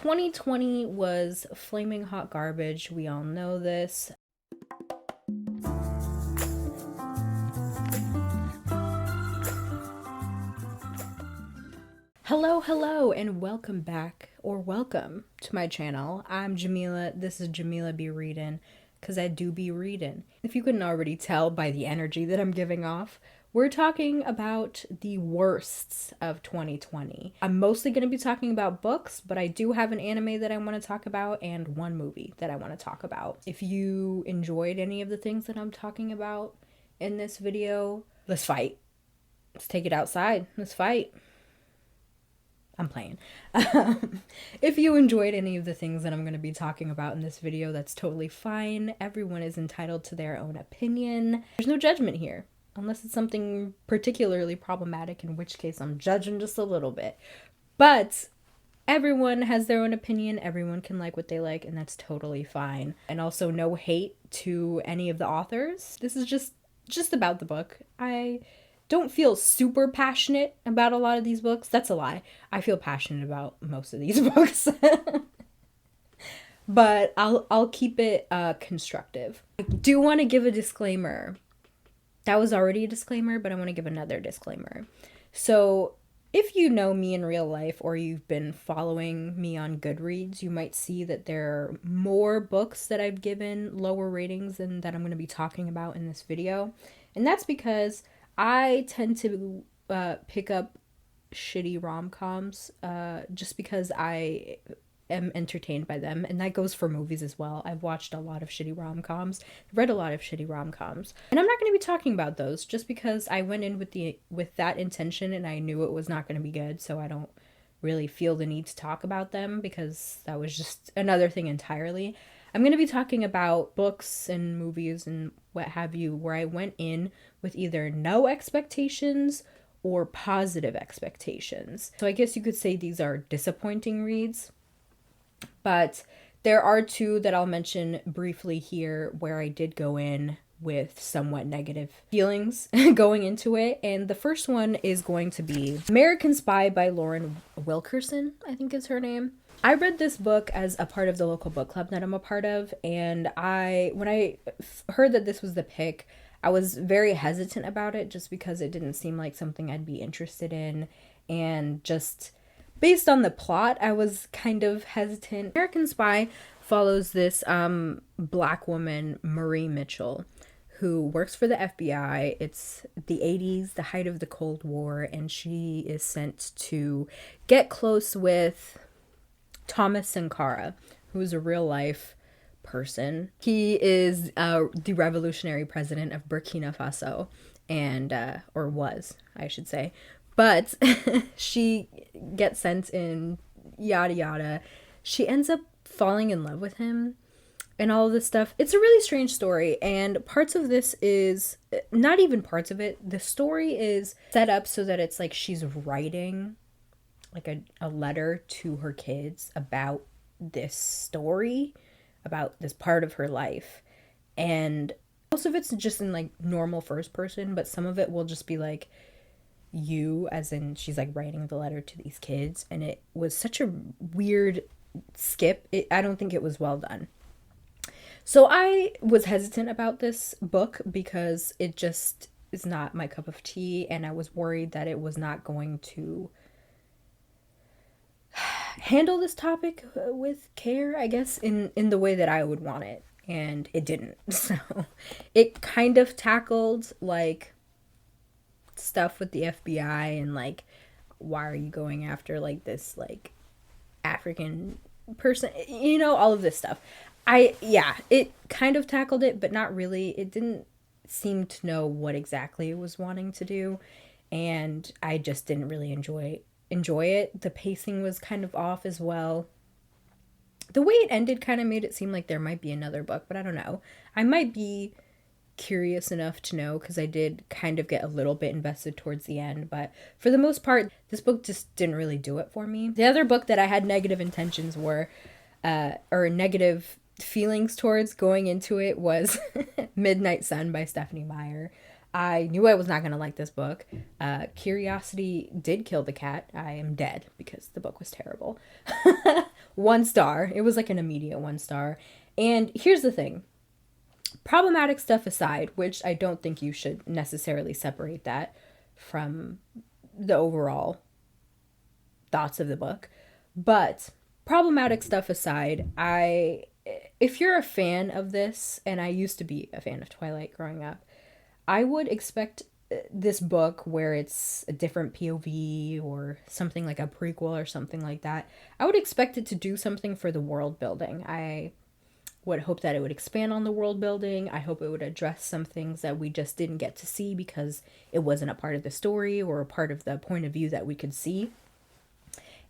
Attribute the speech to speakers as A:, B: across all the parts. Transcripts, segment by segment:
A: 2020 was flaming hot garbage. We all know this. Hello, and welcome back, or welcome to my channel. I'm Jamila. This is JemilaBeReadin, because I do be reading. If you couldn't already tell by the energy that I'm giving off, we're talking about the worsts of 2020. I'm mostly going to be talking about books, but I do have an anime that I want to talk about and one movie that I want to talk about. If you enjoyed any of the things that I'm talking about in this video, let's fight. Let's take it outside. Let's fight. I'm playing. If you enjoyed any of the things that I'm going to be talking about in this video, that's totally fine. Everyone is entitled to their own opinion. There's no judgment here, unless it's something particularly problematic, in which case I'm judging just a little bit. But everyone has their own opinion. Everyone can like what they like, and that's totally fine. And also no hate to any of the authors. This is just about the book. I don't feel super passionate about a lot of these books. That's a lie. I feel passionate about most of these books. But I'll keep it constructive. I do want to give a disclaimer. That was already a disclaimer, but I want to give another disclaimer. So if you know me in real life, or you've been following me on Goodreads, you might see that there are more books that I've given lower ratings than that I'm going to be talking about in this video. And that's because I tend to pick up shitty rom-coms just because I am entertained by them, and that goes for movies as well. I've watched a lot of shitty rom-coms, read a lot of shitty rom-coms, and I'm not going to be talking about those just because I went in with that intention and I knew it was not going to be good, so I don't really feel the need to talk about them because that was just another thing entirely. I'm going to be talking about books and movies and what have you where I went in with either no expectations or positive expectations. So I guess you could say these are disappointing reads. But there are two that I'll mention briefly here where I did go in with somewhat negative feelings going into it. And the first one is going to be American Spy by Lauren Wilkinson, I think is her name. I read this book as a part of the local book club that I'm a part of, and when I heard that this was the pick, I was very hesitant about it just because it didn't seem like something I'd be interested in, and just based on the plot, I was kind of hesitant. American Spy follows this black woman, Marie Mitchell, who works for the FBI. It's the 80s, the height of the Cold War, and she is sent to get close with Thomas Sankara, who is a real life person. He is the revolutionary president of Burkina Faso, and or was, I should say. But she gets sent in, yada yada. She ends up falling in love with him and all of this stuff. It's a really strange story, and parts of this is, not even parts of it, the story is set up so that it's like she's writing like a letter to her kids about this story, about this part of her life. And most of it's just in like normal first person, but some of it will just be like you, as in she's like writing the letter to these kids, and it was such a weird skip. I don't think it was well done. So I was hesitant about this book because it just is not my cup of tea, and I was worried that it was not going to handle this topic with care, I guess, in the way that I would want it, and it didn't. So it kind of tackled like stuff with the FBI and like, why are you going after like this like African person, you know, all of this stuff. It kind of tackled it, but not really. It didn't seem to know what exactly it was wanting to do, and I just didn't really enjoy it. The pacing was kind of off as well. The way it ended kind of made it seem like there might be another book, but I don't know. I might be curious enough to know, because I did kind of get a little bit invested towards the end, but for the most part, this book just didn't really do it for me. The other book that I had negative intentions or negative feelings towards going into it was Midnight Sun by Stephanie Meyer. I knew I was not going to like this book. Curiosity did kill the cat. I am dead because the book was terrible. 1 star. It was like an immediate 1 star. And here's the thing. Problematic stuff aside, which I don't think you should necessarily separate that from the overall thoughts of the book. But problematic stuff aside, if you're a fan of this, and I used to be a fan of Twilight growing up, I would expect this book where it's a different POV or something like a prequel or something like that. I would expect it to do something for the world building. I would hope that it would expand on the world building. I hope it would address some things that we just didn't get to see because it wasn't a part of the story or a part of the point of view that we could see.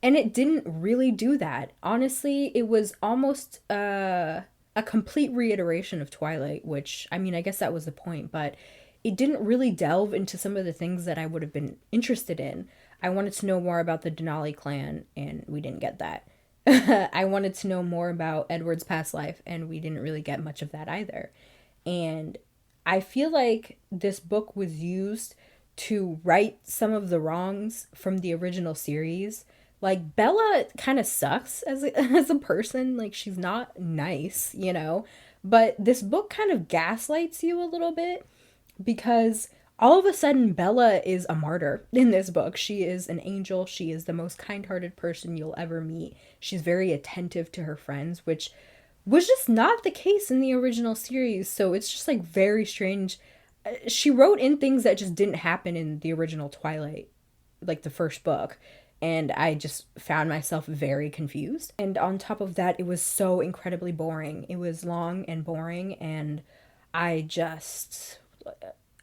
A: And it didn't really do that. Honestly, it was almost a complete reiteration of Twilight, which, I mean, I guess that was the point, but it didn't really delve into some of the things that I would have been interested in. I wanted to know more about the Denali clan, and we didn't get that. I wanted to know more about Edward's past life, and we didn't really get much of that either. And I feel like this book was used to right some of the wrongs from the original series. Like, Bella kind of sucks as a person. Like, she's not nice, you know? But this book kind of gaslights you a little bit because all of a sudden Bella is a martyr in this book. She is an angel. She is the most kind-hearted person you'll ever meet. She's very attentive to her friends, which was just not the case in the original series. So it's just like very strange. She wrote in things that just didn't happen in the original Twilight, like the first book. And I just found myself very confused. And on top of that, it was so incredibly boring. It was long and boring. And I just,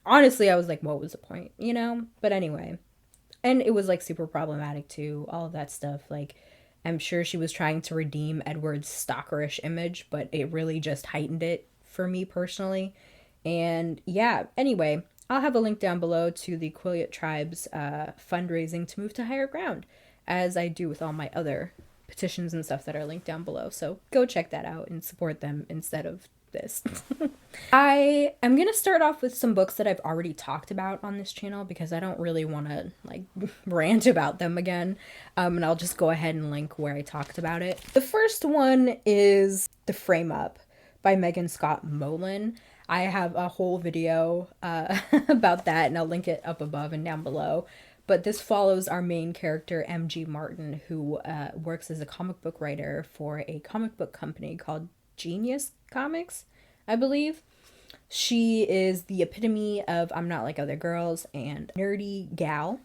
A: honestly, I was like, what was the point, you know? But anyway. And it was like super problematic too. All of that stuff. Like, I'm sure she was trying to redeem Edward's stalkerish image, but it really just heightened it for me personally. And yeah, anyway. I'll have a link down below to the Quileute tribe's fundraising to move to higher ground, as I do with all my other petitions and stuff that are linked down below. So go check that out and support them instead of this. I am going to start off with some books that I've already talked about on this channel because I don't really want to like rant about them again. And I'll just go ahead and link where I talked about it. The first one is The Frame Up by Megan Scott Molin. I have a whole video about that, and I'll link it up above and down below. But this follows our main character, M.G. Martin, who works as a comic book writer for a comic book company called Genius Comics, I believe. She is the epitome of I'm not like other girls and nerdy gal.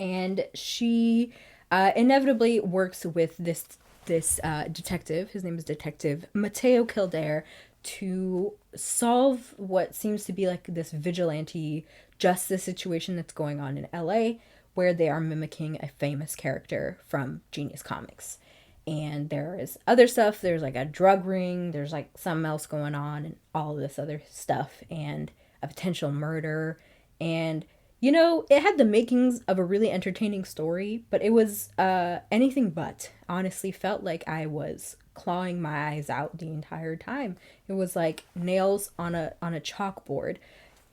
A: And she inevitably works with this detective. His name is Detective Matteo Kildare, to solve what seems to be like this vigilante justice situation that's going on in LA, where they are mimicking a famous character from Genius Comics. And there is other stuff. There's like a drug ring. There's like something else going on and all of this other stuff and a potential murder. And, you know, it had the makings of a really entertaining story, but it was anything but. Honestly, felt like I was clawing my eyes out the entire time. It was like nails on a chalkboard.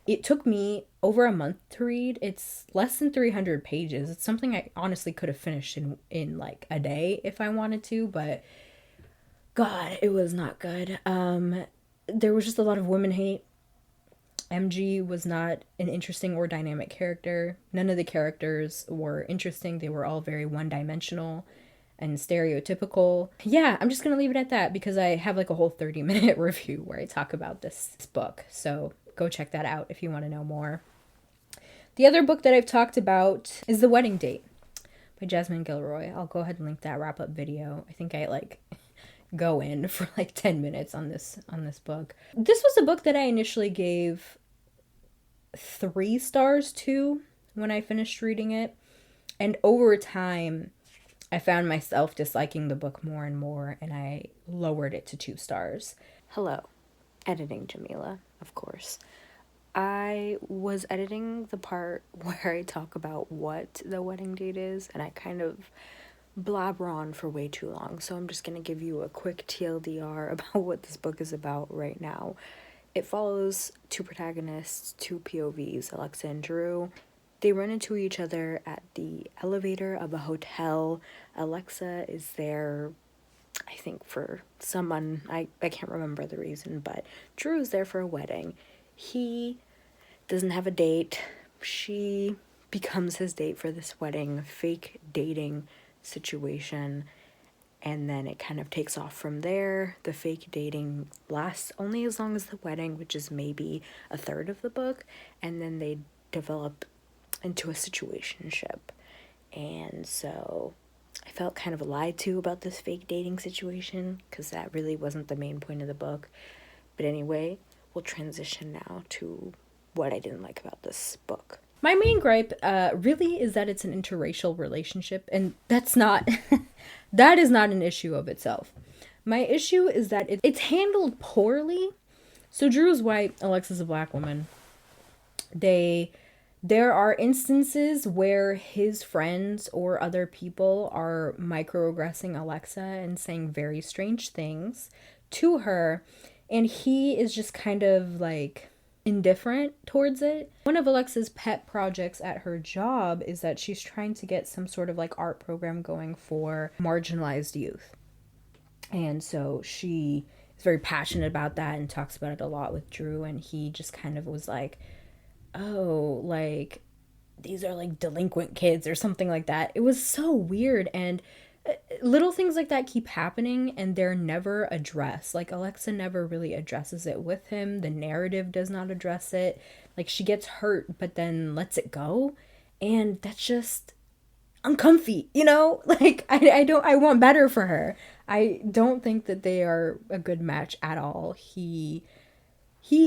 A: It took me over a month to read. It's less than 300 pages. It's something I honestly could have finished in like a day if I wanted to, but God, it was not good. There was just a lot of women hate. MG was not an interesting or dynamic character. None of the characters were interesting. They were all very one-dimensional and stereotypical. Yeah, I'm just gonna leave it at that because I have like a whole 30-minute review where I talk about this book. So go check that out if you want to know more. The other book that I've talked about is The Wedding Date by Jasmine Guillory. I'll go ahead and link that wrap-up video. I think I like go in for like 10 minutes on this book. This was a book that I initially gave 3 stars to when I finished reading it. And over time, I found myself disliking the book more and more, and I lowered it to 2 stars. Hello, editing Jamila, of course. I was editing the part where I talk about what The Wedding Date is, and I kind of blabber on for way too long, so I'm just going to give you a quick TLDR about what this book is about right now. It follows 2 protagonists, 2 POVs, Alexa and Drew. They run into each other at the elevator of a hotel. Alexa is there think for someone, I can't remember the reason, but Drew is there for a wedding. He doesn't have a date. She becomes his date for this wedding, fake dating situation. And then it kind of takes off from there. The fake dating lasts only as long as the wedding, which is maybe a third of the book. And then they develop into a situationship. And so I felt kind of lied to about this fake dating situation, because that really wasn't the main point of the book. But anyway, we'll transition now to what I didn't like about this book. My main gripe really is that it's an interracial relationship, and that's not, that is not an issue of itself. My issue is that it's handled poorly. So Drew's white, Alexa's a black woman. There are instances where his friends or other people are microaggressing Alexa and saying very strange things to her, and he is just kind of like indifferent towards it. One of Alexa's pet projects at her job is that she's trying to get some sort of like art program going for marginalized youth. And so she is very passionate about that and talks about it a lot with Drew, and he just kind of was like, oh, like, these are like delinquent kids or something like that. It was so weird, and little things like that keep happening and they're never addressed. Like, Alexa never really addresses it with him. The narrative does not address it. Like, she gets hurt but then lets it go, and that's just uncomfy, you know? Like, I want better for her. I don't think that they are a good match at all. He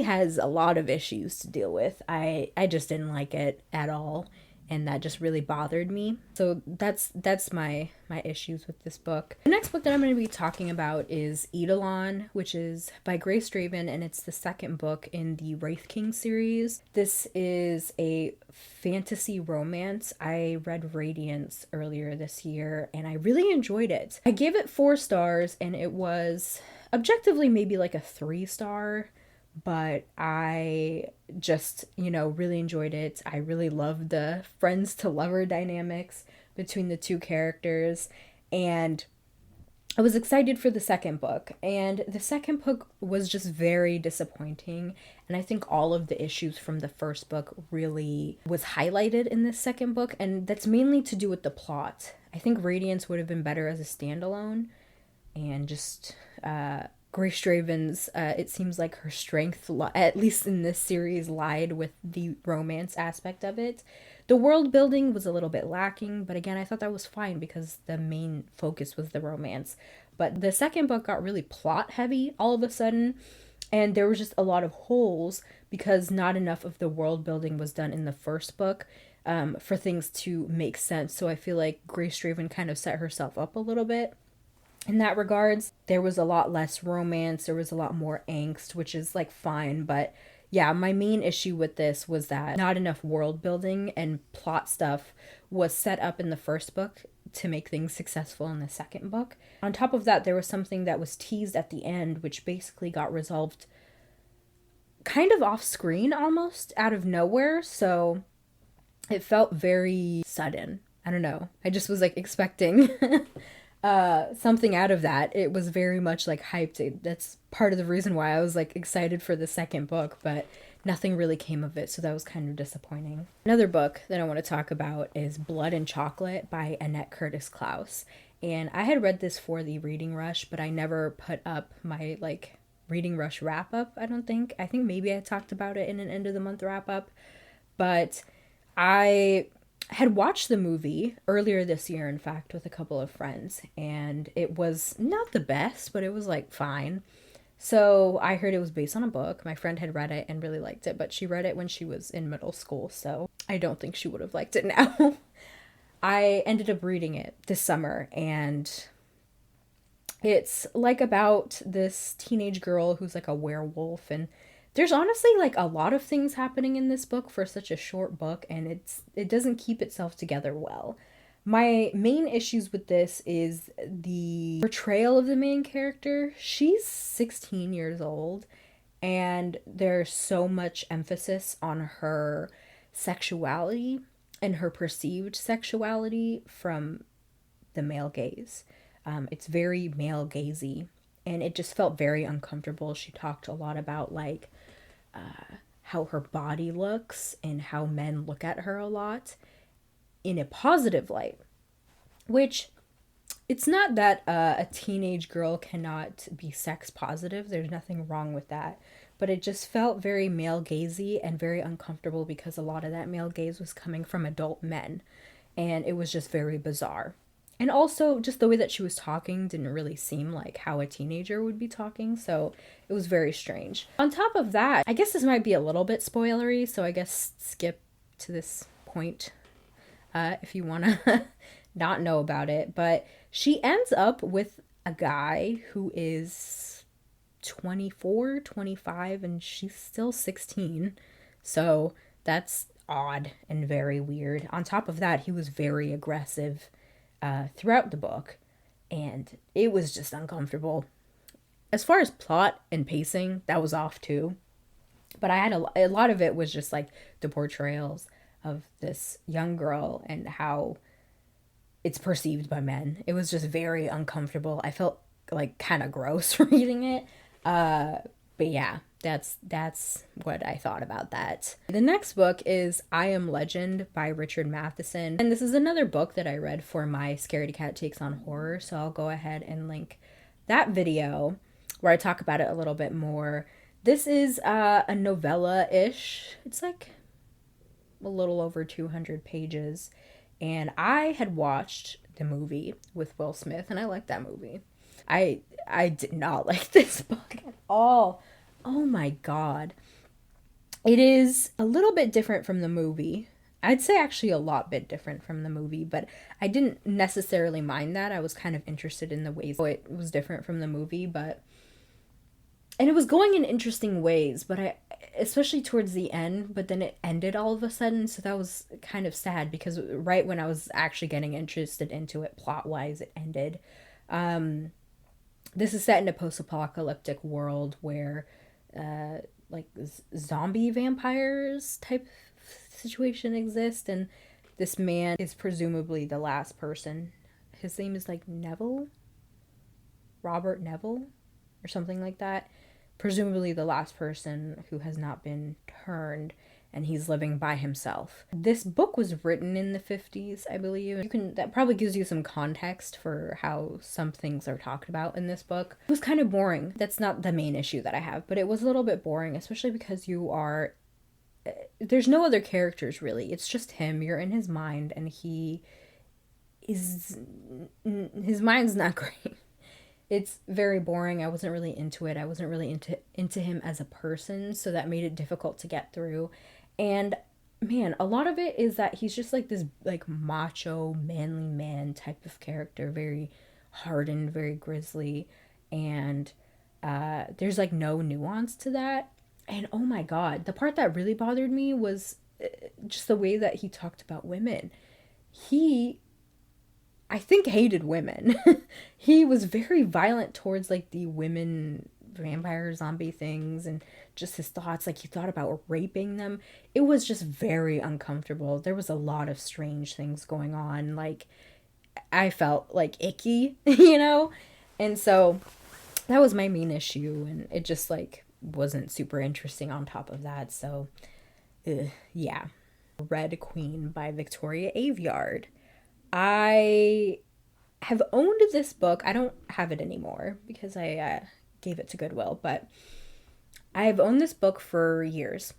A: has a lot of issues to deal with. I just didn't like it at all, and that just really bothered me. So that's my issues with this book. The next book that I'm going to be talking about is Eidolon, which is by Grace Draven, and it's the second book in the Wraith King series. This is a fantasy romance. I read Radiance earlier this year, and I really enjoyed it. I gave it 4 stars, and it was objectively maybe like a 3-star, but I just, really enjoyed it. I really loved the friends to lover dynamics between the 2 characters, and I was excited for the second book. And the second book was just very disappointing, and I think all of the issues from the first book really was highlighted in this second book, and that's mainly to do with the plot. I think Radiance would have been better as a standalone, and just Grace Draven's, it seems like her strength, at least in this series, lied with the romance aspect of it. The world building was a little bit lacking, but again, I thought that was fine because the main focus was the romance. But the second book got really plot heavy all of a sudden, and there was just a lot of holes because not enough of the world building was done in the first book for things to make sense. So I feel like Grace Draven kind of set herself up a little bit in that regards. There was a lot less romance, there was a lot more angst, which is like fine, but yeah, my main issue with this was that not enough world building and plot stuff was set up in the first book to make things successful in the second book. On top of that, there was something that was teased at the end, which basically got resolved kind of off screen, almost out of nowhere, so it felt very sudden. I don't know, I just was like expecting something out of that. It was very much like hyped. That's part of the reason why I was like excited for the second book, but nothing really came of it, so that was kind of disappointing. Another book that I want to talk about is Blood and Chocolate by Annette Curtis Klaus, and I had read this for the reading rush, but I never put up my like reading rush wrap up. I think maybe I talked about it in an end of the month wrap up, but I had watched the movie earlier this year, in fact, with a couple of friends, and it was not the best, but it was like fine. So I heard it was based on a book. My friend had read it and really liked it, but she read it when she was in middle school, so I don't think she would have liked it now. I ended up reading it this summer, and it's like about this teenage girl who's like a werewolf, and there's honestly like a lot of things happening in this book for such a short book, and it doesn't keep itself together well. My main issues with this is the portrayal of the main character. She's 16 years old, and there's so much emphasis on her sexuality and her perceived sexuality from the male gaze. It's very male gazy, and it just felt very uncomfortable. She talked a lot about like how her body looks and how men look at her a lot in a positive light, which it's not that a teenage girl cannot be sex positive. There's nothing wrong with that. But it just felt very male gazy and very uncomfortable because a lot of that male gaze was coming from adult men. And it was just very bizarre. And also, just the way that she was talking didn't really seem like how a teenager would be talking. So it was very strange. On top of that, I guess this might be a little bit spoilery. So I guess skip to this point if you want to not know about it. But she ends up with a guy who is 24, 25, and she's still 16. So that's odd and very weird. On top of that, he was very aggressive throughout the book, and it was just uncomfortable. As far as plot and pacing, that was off too. But I had a lot of it was just like the portrayals of this young girl and how it's perceived by men. It was just very uncomfortable. I felt like kind of gross reading it. But yeah, that's what I thought about that. The next book is I Am Legend by Richard Matheson. And this is another book that I read for my Scaredy Cat Takes on Horror. So I'll go ahead and link that video where I talk about it a little bit more. This is a novella-ish. It's like a little over 200 pages. And I had watched the movie with Will Smith, and I liked that movie. I did not like this book at all. Oh my god. It is a little bit different from the movie. I'd say actually a lot bit different from the movie, but I didn't necessarily mind that. I was kind of interested in the ways it was different from the movie, and it was going in interesting ways, but especially towards the end, but then it ended all of a sudden, so that was kind of sad because right when I was actually getting interested into it plot-wise, it ended. This is set in a post-apocalyptic world where like zombie vampires type situation exists, and this man is presumably the last person. His name is like Robert Neville or something like that. Presumably the last person who has not been turned, and he's living by himself. This book was written in the 50s, I believe. That probably gives you some context for how some things are talked about in this book. It was kind of boring. That's not the main issue that I have, but it was a little bit boring, especially because there's no other characters really. It's just him. You're in his mind, and his mind's not great. It's very boring. I wasn't really into it. I wasn't really into him as a person, so that made it difficult to get through. And man, a lot of it is that he's just like this like macho, manly man type of character, very hardened, very grisly, and there's like no nuance to that. And oh my god, the part that really bothered me was just the way that he talked about women. I think hated women. He was very violent towards like the women vampire zombie things, and just his thoughts, like he thought about raping them. It was just very uncomfortable. There was a lot of strange things going on. Like I felt like icky, you know? And so that was my main issue, and it just like wasn't super interesting on top of that. So yeah. Red Queen by Victoria Aveyard. I have owned this book. I don't have it anymore because I gave it to Goodwill, but I have owned this book for years.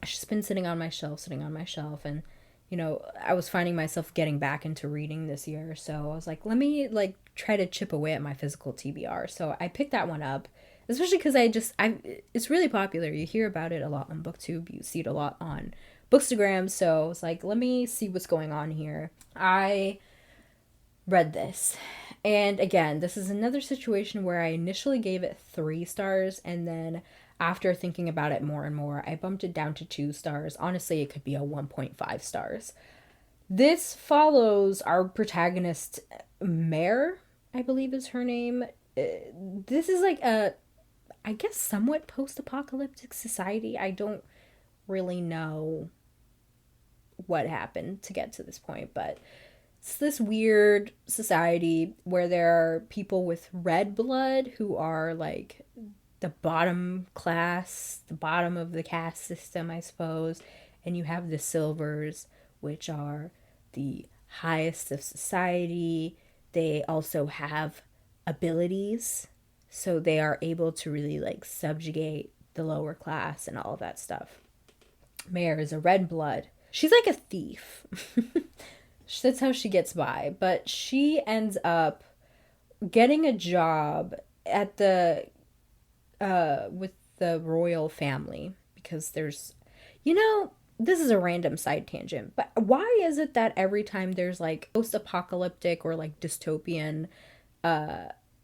A: It's just been sitting on my shelf, and you know, I was finding myself getting back into reading this year, so I was like, let me like try to chip away at my physical TBR. So I picked that one up, especially because it's really popular. You hear about it a lot on BookTube, you see it a lot on Bookstagram, so I was like, let me see what's going on here. I read this, and again, this is another situation where I initially gave it 3 stars, and then after thinking about it more and more, I bumped it down to 2 stars. Honestly, it could be a 1.5 stars. This follows our protagonist, Meyer, I believe is her name. This is like I guess somewhat post-apocalyptic society. I don't really know what happened to get to this point, but It's this weird society where there are people with red blood who are like the bottom class, the bottom of the caste system, I suppose. And you have the silvers, which are the highest of society. They also have abilities, so they are able to really like subjugate the lower class and all of that stuff. Meyer is a red blood. She's like a thief. That's how she gets by. But she ends up getting a job at the with the royal family, because there's, this is a random side tangent, but why is it that every time there's like post-apocalyptic or like dystopian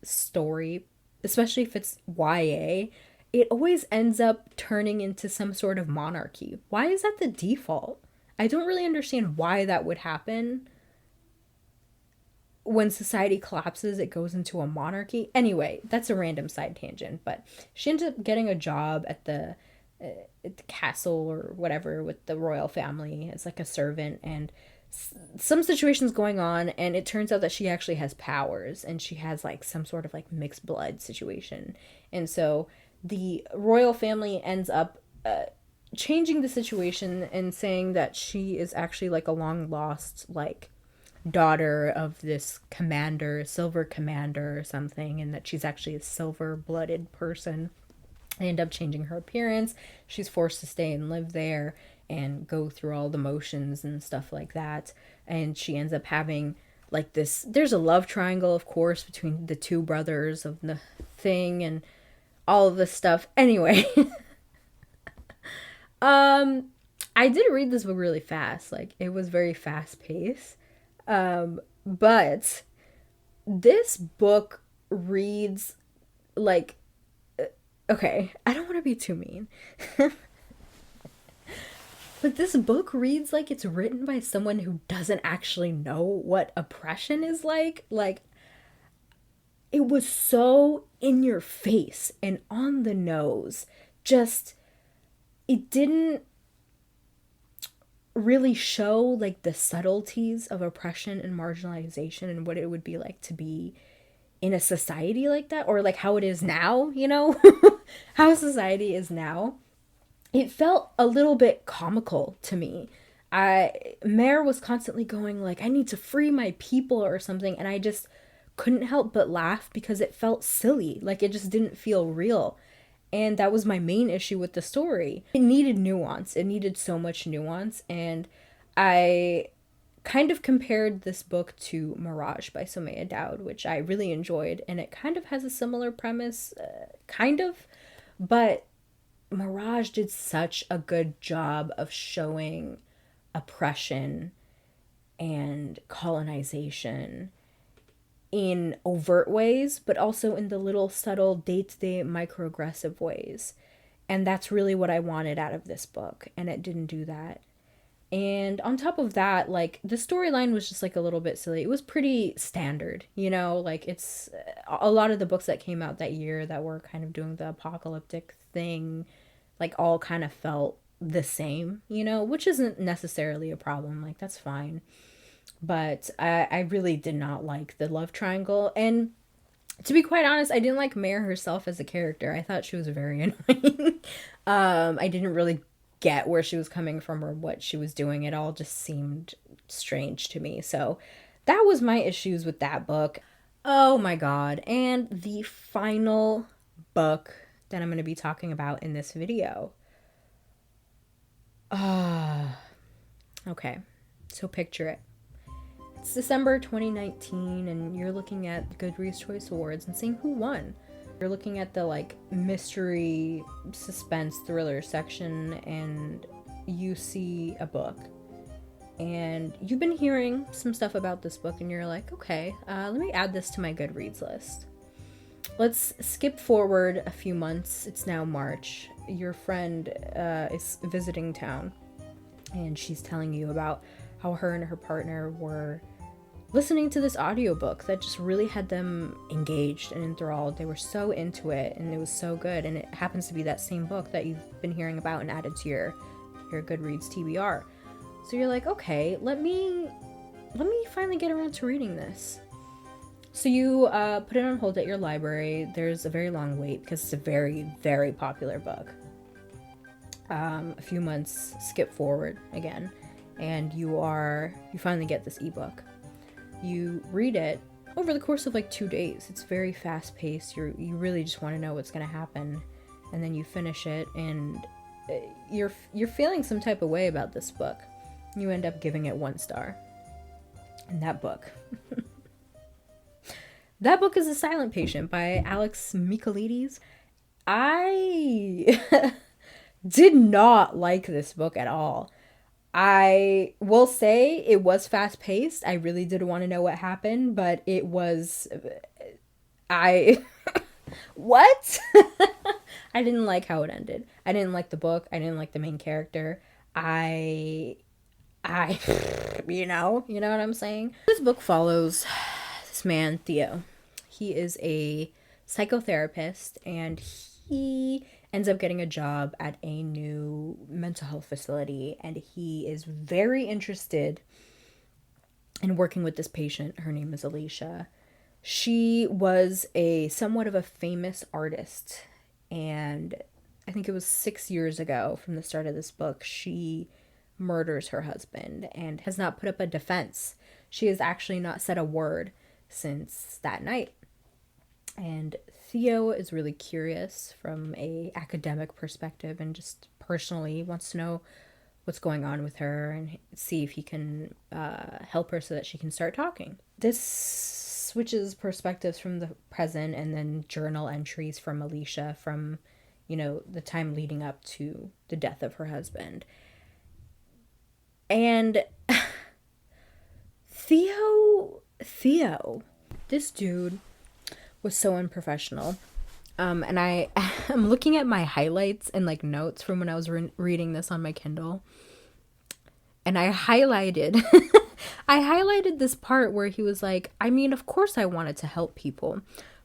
A: story, especially if it's YA, it always ends up turning into some sort of monarchy? Why is that the default? I don't really understand why that would happen. When society collapses, it goes into a monarchy. Anyway, that's a random side tangent, but she ends up getting a job at the castle or whatever with the royal family as like a servant, and some situations going on, and it turns out that she actually has powers, and she has like some sort of like mixed blood situation. And so the royal family ends up changing the situation and saying that she is actually like a long lost like daughter of this commander, silver commander or something, and that she's actually a silver blooded person. They end up changing her appearance. She's forced to stay and live there and go through all the motions and stuff like that. And she ends up having like this, there's a love triangle, of course, between the two brothers of the thing and all of this stuff. Anyway, I did read this book really fast. Like, it was very fast paced. But this book reads like, okay, I don't want to be too mean. But this book reads like it's written by someone who doesn't actually know what oppression is like. Like, it was so in your face and on the nose. Just, it didn't really show like the subtleties of oppression and marginalization and what it would be like to be in a society like that, or like how it is now, how society is now. It felt a little bit comical to me. Meyer was constantly going like, I need to free my people or something, and I just couldn't help but laugh because it felt silly. Like, it just didn't feel real. And that was my main issue with the story. It needed nuance. It needed so much nuance. And I kind of compared this book to Mirage by Somaya Daoud, which I really enjoyed. And it kind of has a similar premise, kind of. But Mirage did such a good job of showing oppression and colonization in overt ways, but also in the little subtle day-to-day microaggressive ways. And that's really what I wanted out of this book, and it didn't do that. And on top of that, like, the storyline was just like a little bit silly. It was pretty standard, like, it's a lot of the books that came out that year that were kind of doing the apocalyptic thing, like, all kind of felt the same, which isn't necessarily a problem. Like, that's fine. But I really did not like the love triangle. And to be quite honest, I didn't like Meyer herself as a character. I thought she was very annoying. I didn't really get where she was coming from or what she was doing. It all just seemed strange to me. So that was my issues with that book. Oh my god. And the final book that I'm going to be talking about in this video. Okay. So picture it. It's December 2019, and you're looking at Goodreads Choice Awards and seeing who won. You're looking at the, like, mystery, suspense, thriller section, and you see a book. And you've been hearing some stuff about this book, and you're like, okay, let me add this to my Goodreads list. Let's skip forward a few months. It's now March. Your friend is visiting town, and she's telling you about how her and her partner were listening to this audiobook that just really had them engaged and enthralled. They were so into it, and it was so good. And it happens to be that same book that you've been hearing about and added to your Goodreads TBR. So you're like, okay, let me let me finally get around to reading this. So you put it on hold at your library. There's a very long wait because it's a very, very popular book. A few months skip forward again, and you finally get this ebook. You read it over the course of like 2 days. It's very fast paced. You really just want to know what's going to happen, and then you finish it, and you're feeling some type of way about this book. You end up giving it 1 star. And that book is The Silent Patient by Alex Michaelides. I did not like this book at all. I will say it was fast paced. I really did want to know what happened, but it was, what? I didn't like how it ended. I didn't like the book. I didn't like the main character. You know what I'm saying? This book follows this man, Theo. He is a psychotherapist, and he ends up getting a job at a new mental health facility, and he is very interested in working with this patient. Her name is Alicia. She was somewhat of a famous artist, and I think it was 6 years ago from the start of this book, she murders her husband and has not put up a defense. She has actually not said a word since that night. And Theo is really curious from a academic perspective and just personally wants to know what's going on with her and see if he can help her so that she can start talking. This switches perspectives from the present and then journal entries from Alicia from, the time leading up to the death of her husband. And Theo, this dude was so unprofessional. And I'm looking at my highlights and like notes from when I was reading this on my Kindle. And I highlighted this part where he was like, I mean, of course I wanted to help people,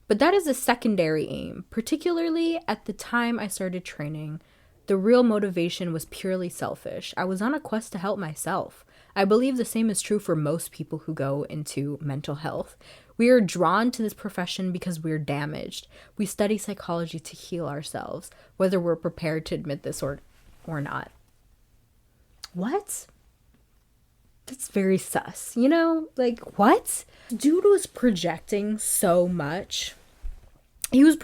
A: but that is a secondary aim. Particularly at the time I started training, the real motivation was purely selfish. I was on a quest to help myself. I believe the same is true for most people who go into mental health. We are drawn to this profession because we're damaged. We study psychology to heal ourselves, whether we're prepared to admit this or not. What? That's very sus, Like, what? Dude was projecting so much. He was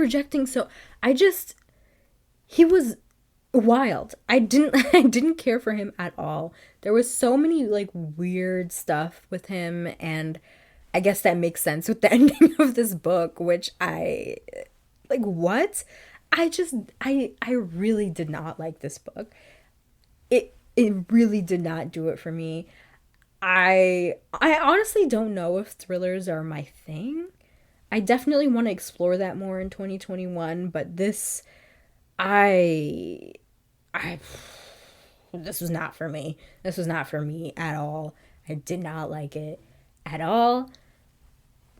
A: wild. I didn't care for him at all. There was so many like weird stuff with him, and I guess that makes sense with the ending of this book, which what? I really did not like this book. It really did not do it for me. I honestly don't know if thrillers are my thing. I definitely want to explore that more in 2021, but this was not for me. This was not for me at all. I did not like it at all.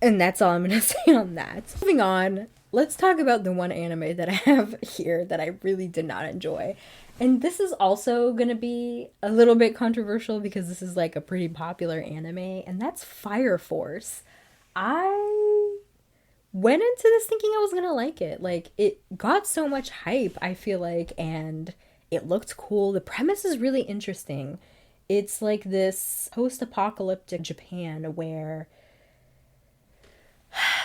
A: And that's all I'm going to say on that. Moving on, let's talk about the one anime that I have here that I really did not enjoy. And this is also going to be a little bit controversial because this is like a pretty popular anime, and that's Fire Force. I went into this thinking I was going to like it. Like, it got so much hype, I feel like, and it looked cool. The premise is really interesting. It's like this post-apocalyptic Japan where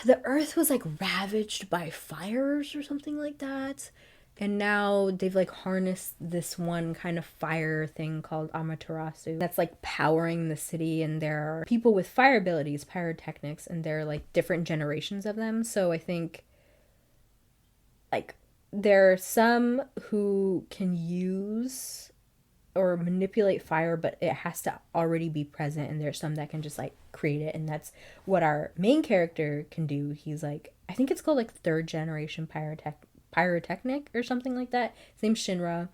A: the earth was like ravaged by fires or something like that. And now they've like harnessed this one kind of fire thing called Amaterasu that's like powering the city, and there are people with fire abilities, pyrotechnics, and there are like different generations of them. So I think like there are some who can use or manipulate fire, but it has to already be present, and there's some that can just like create it, and that's what our main character can do. He's like, I think it's called like 3rd generation pyrotechnic or something like that. His name's Shinra.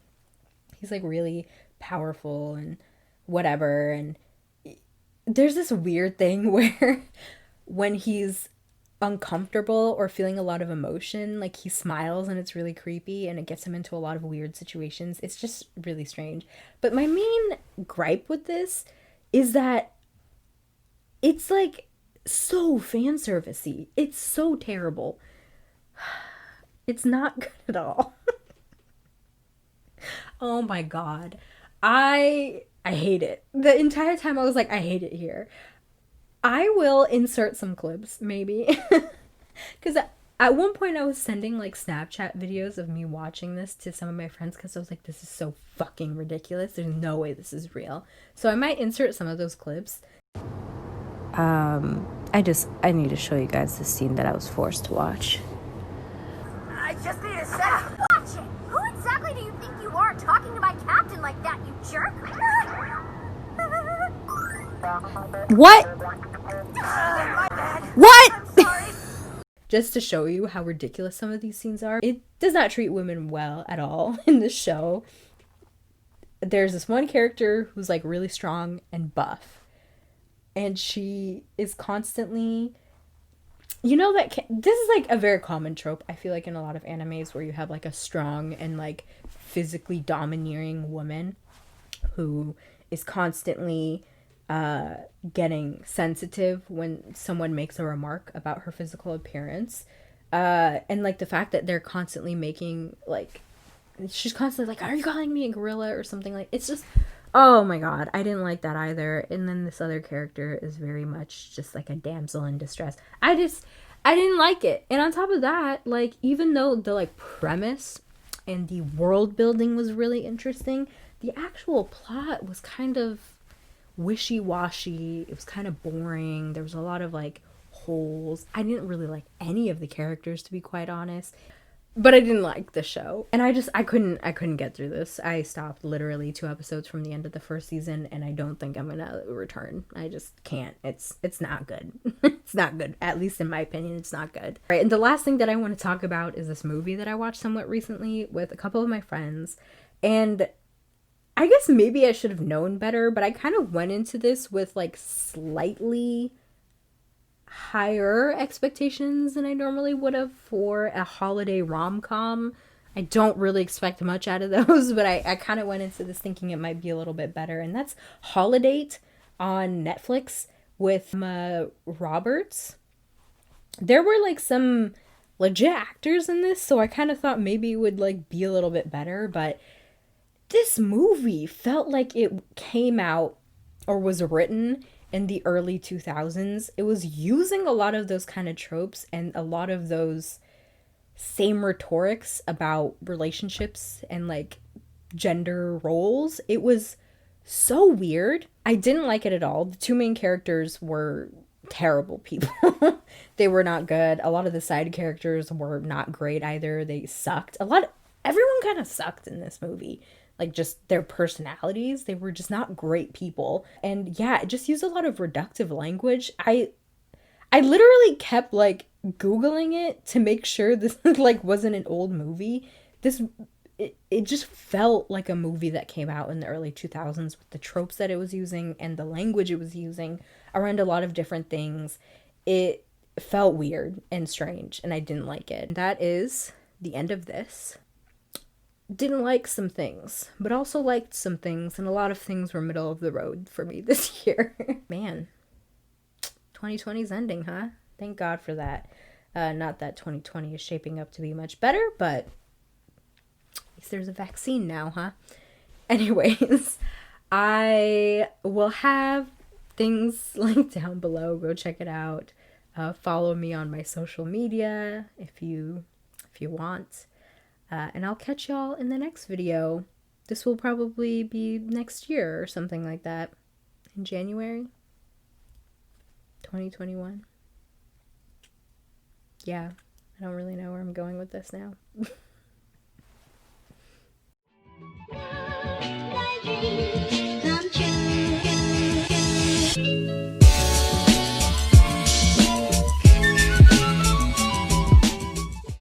A: He's like really powerful and whatever, and there's this weird thing where when he's uncomfortable or feeling a lot of emotion, like he smiles, and it's really creepy, and it gets him into a lot of weird situations. It's just really strange. But my main gripe with this is that It's like so fan servicey. It's so terrible. It's not good at all. Oh my god. I hate it. The entire time I was like, I hate it here. I will insert some clips, maybe. Because at one point I was sending like Snapchat videos of me watching this to some of my friends because I was like, this is so fucking ridiculous. There's no way this is real. So I might insert some of those clips. I need to show you guys the scene that I was forced to watch.
B: I just need a sec. Watch it! Who exactly do you think you are talking to my captain like that, you jerk?
A: What?
B: My bad.
A: What?
B: I'm sorry.
A: Just to show you how ridiculous some of these scenes are. It does not treat women well at all in this show. There's this one character who's like really strong and buff. And she is constantly, you know, that this is like a very common trope, I feel like, in a lot of animes where you have like a strong and like physically domineering woman who is constantly getting sensitive when someone makes a remark about her physical appearance, and like the fact that they're constantly making like, she's constantly like, are you calling me a gorilla or something? Like, it's just, oh my god, I didn't like that either. And then this other character is very much just like a damsel in distress. I didn't like it. And on top of that, like, even though the like premise and the world building was really interesting, the actual plot was kind of wishy-washy. It was kind of boring. There was a lot of like holes. I didn't really like any of the characters, to be quite honest. But I didn't like the show. And I couldn't get through this. I stopped literally 2 episodes from the end of the first season, and I don't think I'm gonna return. I just can't. It's not good. It's not good. At least in my opinion, it's not good. All right, and the last thing that I want to talk about is this movie that I watched somewhat recently with a couple of my friends. And I guess maybe I should have known better, but I kind of went into this with like slightly higher expectations than I normally would have for a holiday rom-com. I don't really expect much out of those, but I kind of went into this thinking it might be a little bit better, and that's Holidate on Netflix with Roberts. There were like some legit actors in this, so I kind of thought maybe it would like be a little bit better, but this movie felt like it came out or was written in the early 2000s. It was using a lot of those kind of tropes and a lot of those same rhetorics about relationships and like gender roles. It was so weird. I didn't like it at all. The 2 main characters were terrible people. They were not good. A lot of the side characters were not great either. They sucked. Everyone kind of sucked in this movie. Like, just their personalities, they were just not great people. And yeah, it just used a lot of reductive language. I literally kept like Googling it to make sure this like wasn't an old movie. It just felt like a movie that came out in the early 2000s with the tropes that it was using and the language it was using around a lot of different things. It felt weird and strange, and I didn't like it. That is the end of this. Didn't like some things, but also liked some things, and a lot of things were middle of the road for me this year. Man, 2020's ending, huh? Thank God for that. Not that 2020 is shaping up to be much better, but at least there's a vaccine now, huh? Anyways, I will have things linked down below. Go check it out. Follow me on my social media if you want. And I'll catch y'all in the next video. This will probably be next year or something like that. In January 2021. Yeah, I don't really know where I'm going with this now.